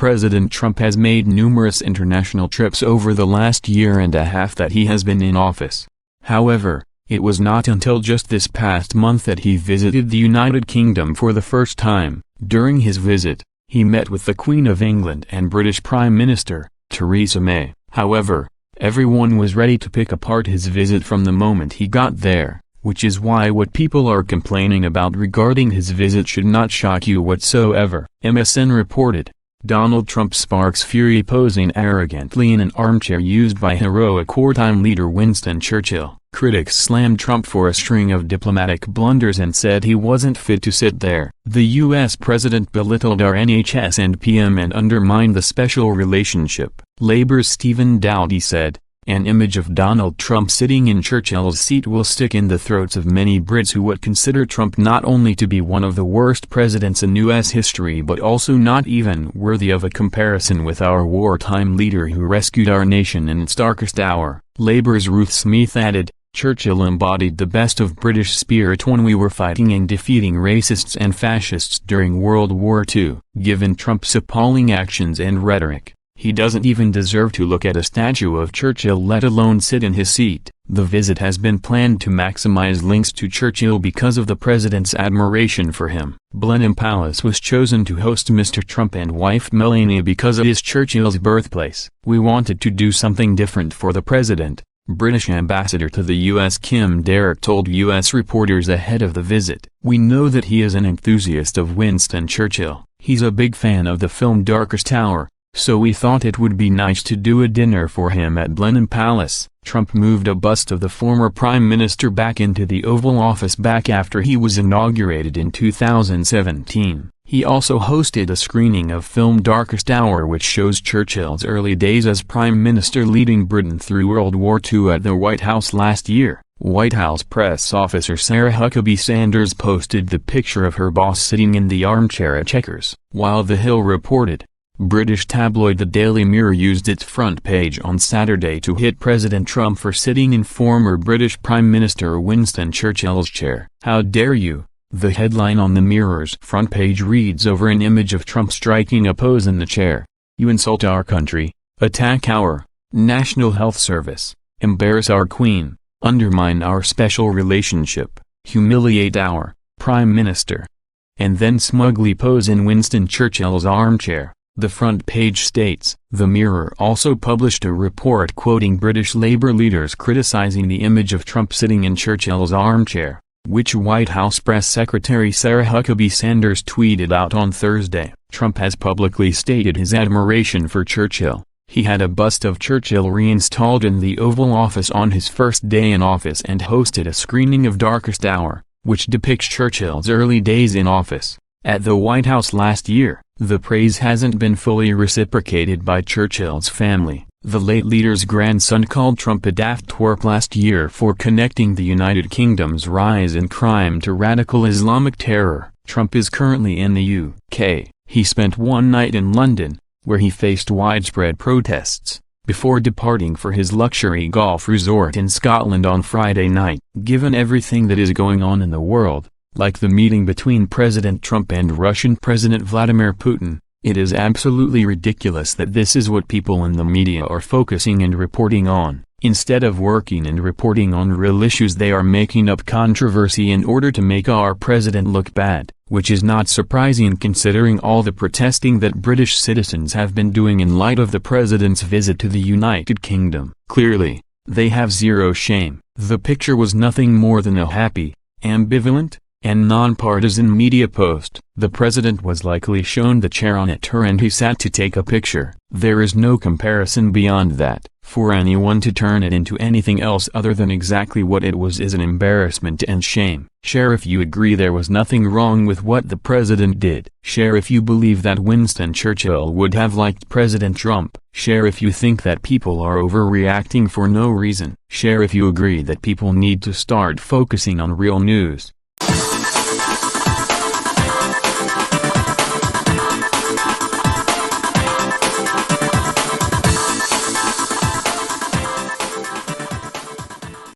President Trump has made numerous international trips over the last year and a half that he has been in office. However, it was not until just this past month that he visited the United Kingdom for the first time. During his visit, he met with the Queen of England and British Prime Minister, Theresa May. However, everyone was ready to pick apart his visit from the moment he got there, which is why what people are complaining about regarding his visit should not shock you whatsoever. MSN reported, Donald Trump sparks fury posing arrogantly in an armchair used by heroic wartime leader Winston Churchill. Critics slammed Trump for a string of diplomatic blunders and said he wasn't fit to sit there. The U.S. president belittled our NHS and PM and undermined the special relationship. Labour's Stephen Doughty said, an image of Donald Trump sitting in Churchill's seat will stick in the throats of many Brits who would consider Trump not only to be one of the worst presidents in U.S. history but also not even worthy of a comparison with our wartime leader who rescued our nation in its darkest hour. Labour's Ruth Smith added, Churchill embodied the best of British spirit when we were fighting and defeating racists and fascists during World War II. Given Trump's appalling actions and rhetoric, he doesn't even deserve to look at a statue of Churchill, let alone sit in his seat. The visit has been planned to maximize links to Churchill because of the president's admiration for him. Blenheim Palace was chosen to host Mr. Trump and wife Melania because it is Churchill's birthplace. We wanted to do something different for the president, British ambassador to the U.S. Kim Derrick told U.S. reporters ahead of the visit. We know that he is an enthusiast of Winston Churchill. He's a big fan of the film Darkest Hour, so we thought it would be nice to do a dinner for him at Blenheim Palace. Trump moved a bust of the former prime minister back into the Oval Office back after he was inaugurated in 2017. He also hosted a screening of film Darkest Hour, which shows Churchill's early days as prime minister leading Britain through World War II at the White House last year. White House press officer Sarah Huckabee Sanders posted the picture of her boss sitting in the armchair at Chequers. While The Hill reported, British tabloid The Daily Mirror used its front page on Saturday to hit President Trump for sitting in former British Prime Minister Winston Churchill's chair. How dare you? The headline on the Mirror's front page reads over an image of Trump striking a pose in the chair. You insult our country, attack our National Health Service, embarrass our Queen, undermine our special relationship, humiliate our Prime Minister, and then smugly pose in Winston Churchill's armchair. The front page states. The Mirror also published a report quoting British Labour leaders criticizing the image of Trump sitting in Churchill's armchair, which White House Press Secretary Sarah Huckabee Sanders tweeted out on Thursday. Trump has publicly stated his admiration for Churchill. He had a bust of Churchill reinstalled in the Oval Office on his first day in office and hosted a screening of Darkest Hour, which depicts Churchill's early days in office, at the White House last year. The praise hasn't been fully reciprocated by Churchill's family. The late leader's grandson called Trump a daft twerp last year for connecting the United Kingdom's rise in crime to radical Islamic terror. Trump is currently in the UK. He spent one night in London, where he faced widespread protests, before departing for his luxury golf resort in Scotland on Friday night. Given everything that is going on in the world, like the meeting between President Trump and Russian President Vladimir Putin, it is absolutely ridiculous that this is what people in the media are focusing and reporting on. Instead of working and reporting on real issues, they are making up controversy in order to make our president look bad, which is not surprising considering all the protesting that British citizens have been doing in light of the president's visit to the United Kingdom. Clearly, they have zero shame. The picture was nothing more than a happy, ambivalent, and non-partisan media post. The president was likely shown the chair on a tour and he sat to take a picture. There is no comparison beyond that. For anyone to turn it into anything else other than exactly what it was is an embarrassment and shame. Share if you agree there was nothing wrong with what the president did. Share if you believe that Winston Churchill would have liked President Trump. Share if you think that people are overreacting for no reason. Share if you agree that people need to start focusing on real news.